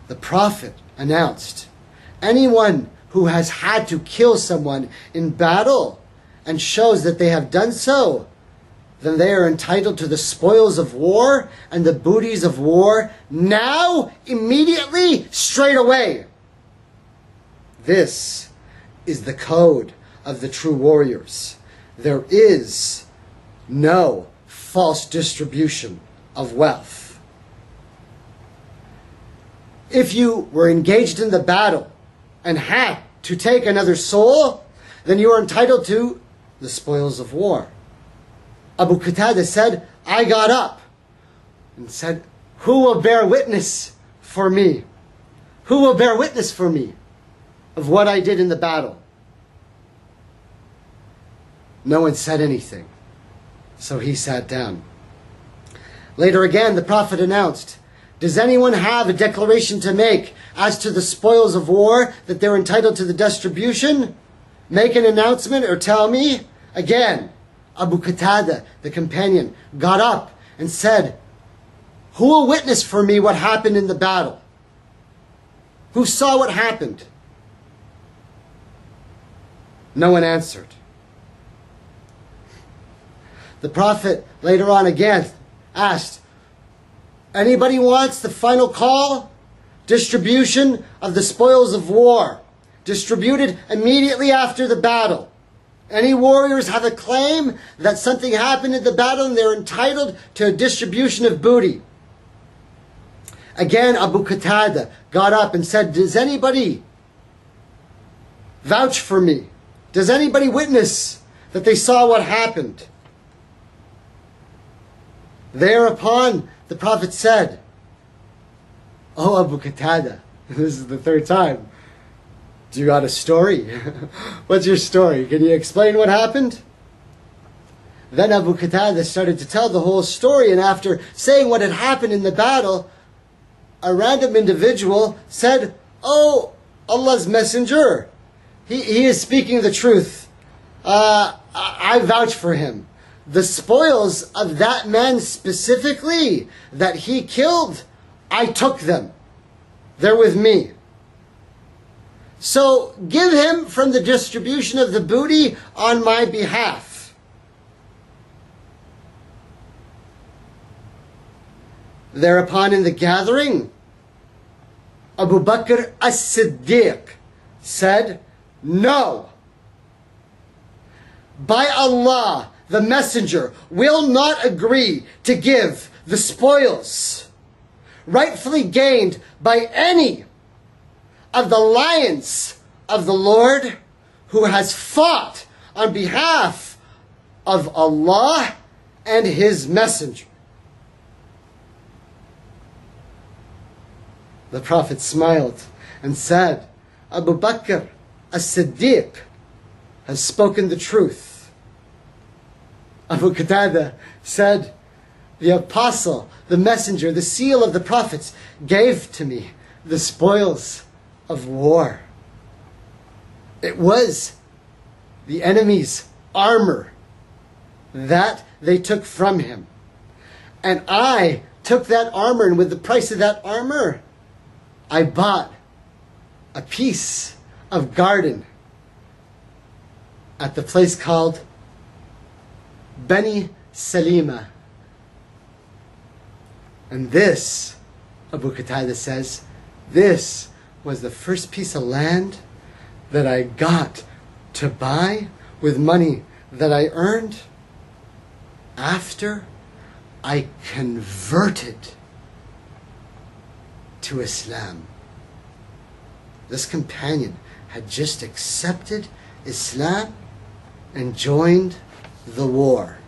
the Prophet announced, anyone who has had to kill someone in battle and shows that they have done so, then they are entitled to the spoils of war and the booties of war now, immediately, straight away. This is the code of the true warriors. There is no false distribution of wealth. If you were engaged in the battle and had to take another soul, then you are entitled to the spoils of war. Abu Qatada said, I got up and said, who will bear witness for me? Who will bear witness for me of what I did in the battle? No one said anything, so he sat down. Later again, the Prophet announced, does anyone have a declaration to make as to the spoils of war, that they're entitled to the distribution? Make an announcement or tell me. Again, Abu Qatada, the companion, got up and said, who will witness for me what happened in the battle? Who saw what happened? No one answered. The Prophet later on again asked, anybody wants the final call? Distribution of the spoils of war, distributed immediately after the battle. Any warriors have a claim that something happened in the battle and they're entitled to a distribution of booty. Again, Abu Qatada got up and said, does anybody vouch for me? Does anybody witness that they saw what happened? Thereupon, the Prophet said, oh, Abu Qatada, this is the third time. Do you got a story? What's your story? Can you explain what happened? Then Abu Qatada started to tell the whole story, and after saying what had happened in the battle, a random individual said, oh, Allah's messenger, he is speaking the truth. I vouch for him. The spoils of that man specifically that he killed, I took them. They're with me. So give him from the distribution of the booty on my behalf. Thereupon in the gathering, Abu Bakr as-Siddiq said, no. By Allah, the Messenger will not agree to give the spoils rightfully gained by any of the lions of the Lord who has fought on behalf of Allah and His Messenger. The Prophet smiled and said, Abu Bakr as-Siddiq has spoken the truth. Abu Qatada said, the apostle, the messenger, the seal of the prophets gave to me the spoils of war. It was the enemy's armor that they took from him. And I took that armor, and with the price of that armor, I bought a piece of garden at the place called Bani Salima. And this, Abu Qatada says, this was the first piece of land that I got to buy with money that I earned after I converted to Islam. This companion had just accepted Islam and joined the war.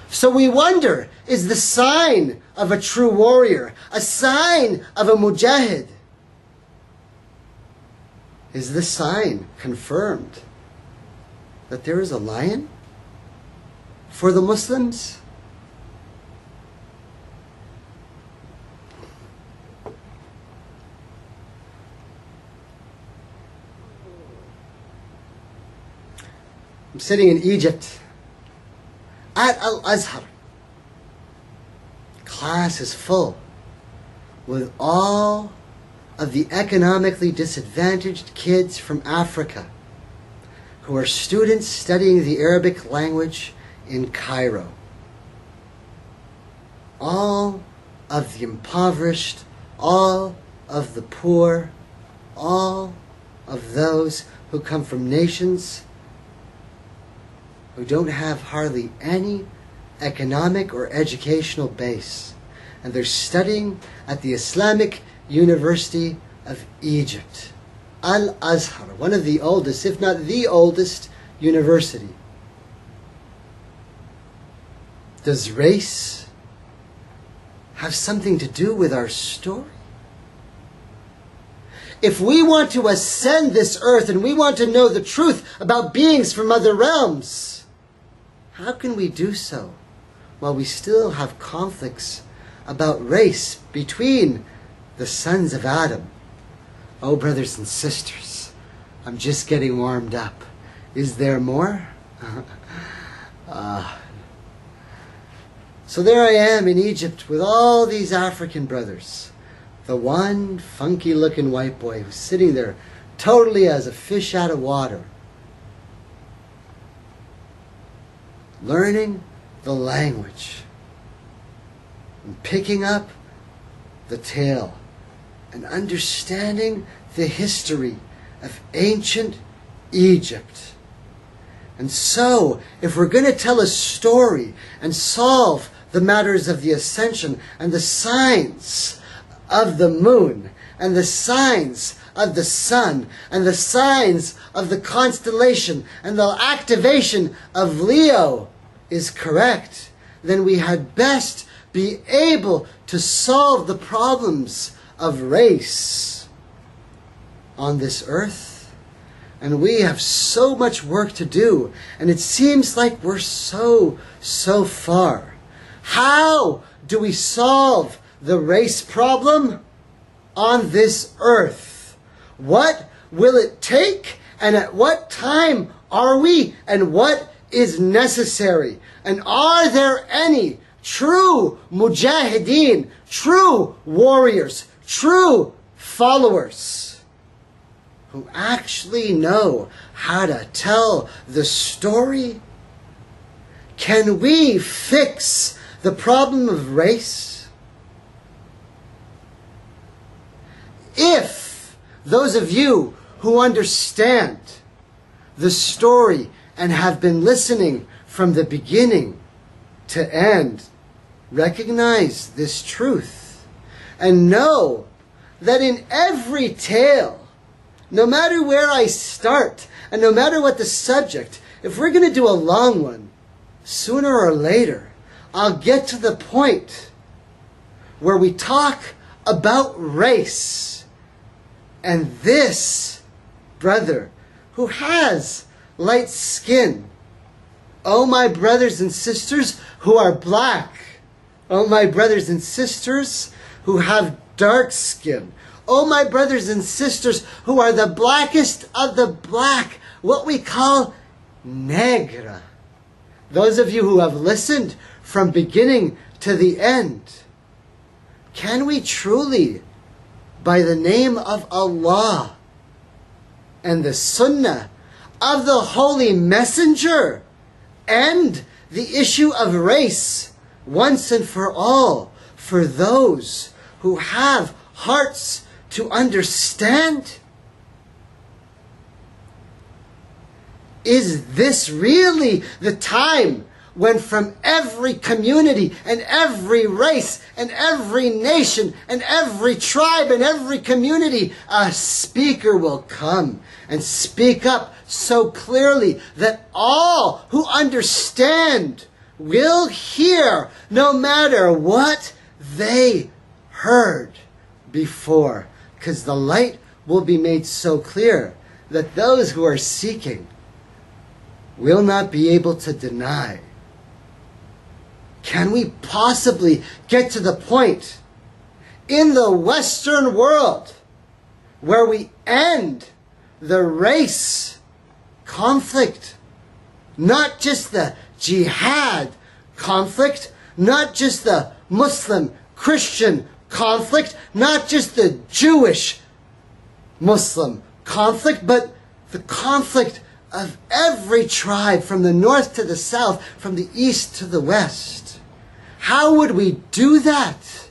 So we wonder, is the sign of a true warrior a sign of a mujahid? Is the sign confirmed that there is a lion for the Muslims? I'm sitting in Egypt at Al-Azhar. Class is full. with all of the economically disadvantaged kids from Africa who are students studying the Arabic language in Cairo. All of the impoverished, all of the poor, all of those who come from nations who don't have hardly any economic or educational base. And they're studying at the Islamic University of Egypt, Al-Azhar, one of the oldest, if not the oldest, university. Does race have something to do with our story? If we want to ascend this earth and we want to know the truth about beings from other realms, how can we do so while we still have conflicts about race between the sons of Adam? Oh, brothers and sisters, I'm just getting warmed up. Is there more? So there I am in Egypt with all these African brothers. The one funky looking white boy who's sitting there totally as a fish out of water, learning the language and picking up the tale and understanding the history of ancient Egypt. And so, if we're going to tell a story and solve the matters of the ascension and the signs of the moon and the signs of the sun and the signs of the constellation and the activation of Leo is correct, then we had best be able to solve the problems of race on this earth. And we have so much work to do, and it seems like we're so far. How do we solve the race problem on this earth? What will it take, and at what time are we, and what is necessary? And are there any true mujahideen, true warriors, true followers who actually know how to tell the story? Can we fix the problem of race? If those of you who understand the story and have been listening from the beginning to end recognize this truth and know that in every tale, no matter where I start and no matter what the subject, if we're going to do a long one, sooner or later, I'll get to the point where we talk about race. And this brother who has light skin, oh my brothers and sisters who are black, oh my brothers and sisters who have dark skin, oh my brothers and sisters who are the blackest of the black, what we call negra. Those of you who have listened from beginning to the end, can we truly, by the name of Allah and the Sunnah of the Holy Messenger, end the issue of race once and for all for those who have hearts to understand? Is this really the time when from every community and every race and every nation and every tribe and every community a speaker will come and speak up so clearly that all who understand will hear, no matter what they heard before? Because the light will be made so clear that those who are seeking will not be able to deny. Can we possibly get to the point in the Western world where we end the race conflict? Not just the jihad conflict, not just the Muslim, Christian, conflict, not just the Jewish-Muslim conflict, but the conflict of every tribe from the north to the south, from the east to the west. How would we do that?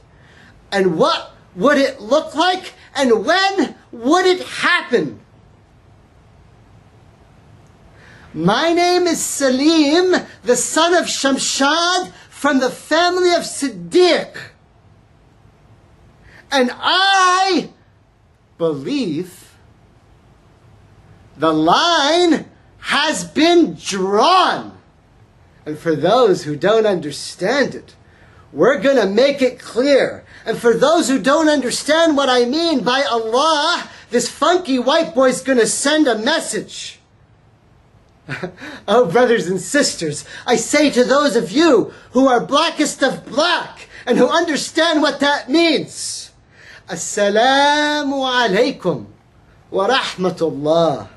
And what would it look like? And when would it happen? My name is Salim, the son of Shamshad, from the family of Siddiq. And I believe the line has been drawn. And for those who don't understand it, we're going to make it clear. And for those who don't understand what I mean by Allah, this funky white boy's going to send a message. Oh, brothers and sisters, I say to those of you who are blackest of black and who understand what that means, Assalamu alaikum wa rahmatullah.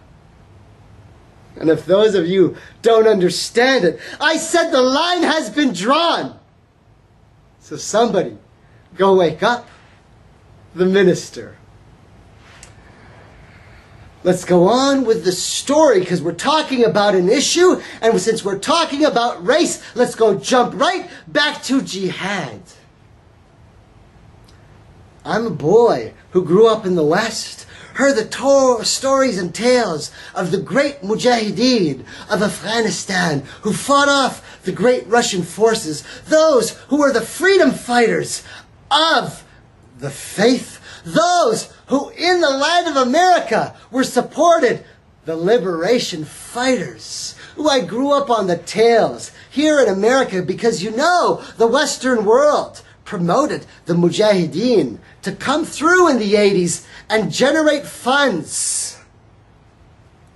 And if those of you don't understand it, I said the line has been drawn. So somebody, go wake up the minister. Let's go on with the story, because we're talking about an issue, and since we're talking about race, let's go jump right back to jihad. I'm a boy who grew up in the West, heard the stories and tales of the great mujahideen of Afghanistan who fought off the great Russian forces, those who were the freedom fighters of the faith, those who in the land of America were supported the liberation fighters. I grew up on the tales here in America because, you know, the Western world promoted the mujahideen to come through in the 80s and generate funds.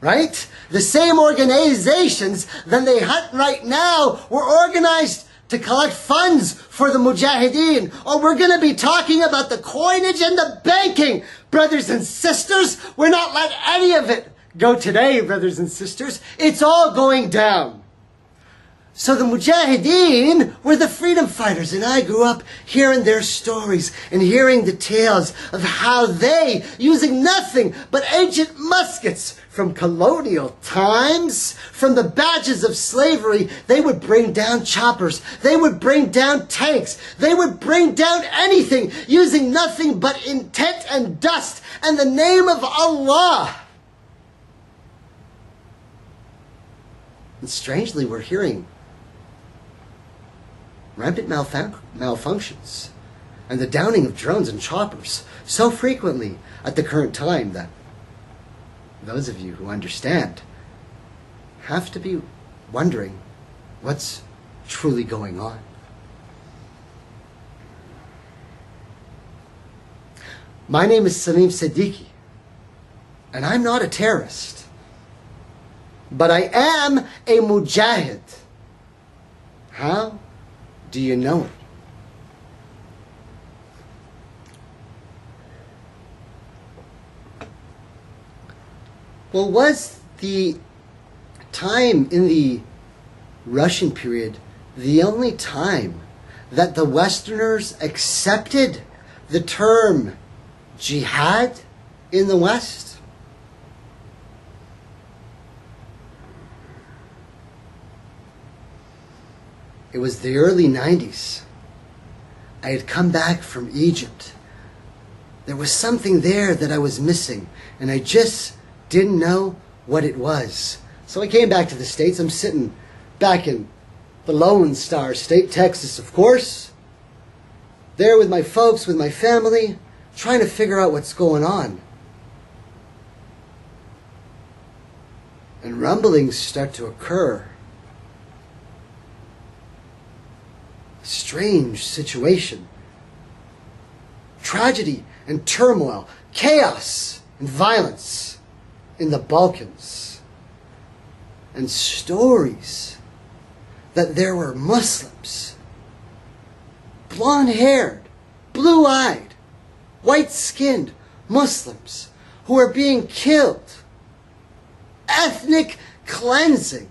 Right? The same organizations that they hunt right now were organized to collect funds for the mujahideen. Or we're going to be talking about the coinage and the banking. Brothers and sisters, we're not letting any of it go today, brothers and sisters. It's all going down. So the mujahideen were the freedom fighters, and I grew up hearing their stories and hearing the tales of how they, using nothing but ancient muskets from colonial times, from the badges of slavery, they would bring down choppers, they would bring down tanks, they would bring down anything, using nothing but intent and dust and the name of Allah. And strangely, we're hearing rampant malfunctions and the downing of drones and choppers so frequently at the current time that those of you who understand have to be wondering what's truly going on. My name is Salim Siddiqui, and I'm not a terrorist, but I am a mujahid. How do you know it? Well, was the time in the Russian period the only time that the Westerners accepted the term jihad in the West? It was the early 90s. I had come back from Egypt. There was something there that I was missing, and I just didn't know what it was. So I came back to the States. I'm sitting back in the Lone Star State, Texas, of course, there with my folks, with my family, trying to figure out what's going on. And rumblings start to occur. Strange situation. Tragedy and turmoil, chaos and violence in the Balkans. And stories that there were Muslims, blonde-haired, blue-eyed, white-skinned Muslims who were being killed. Ethnic cleansing.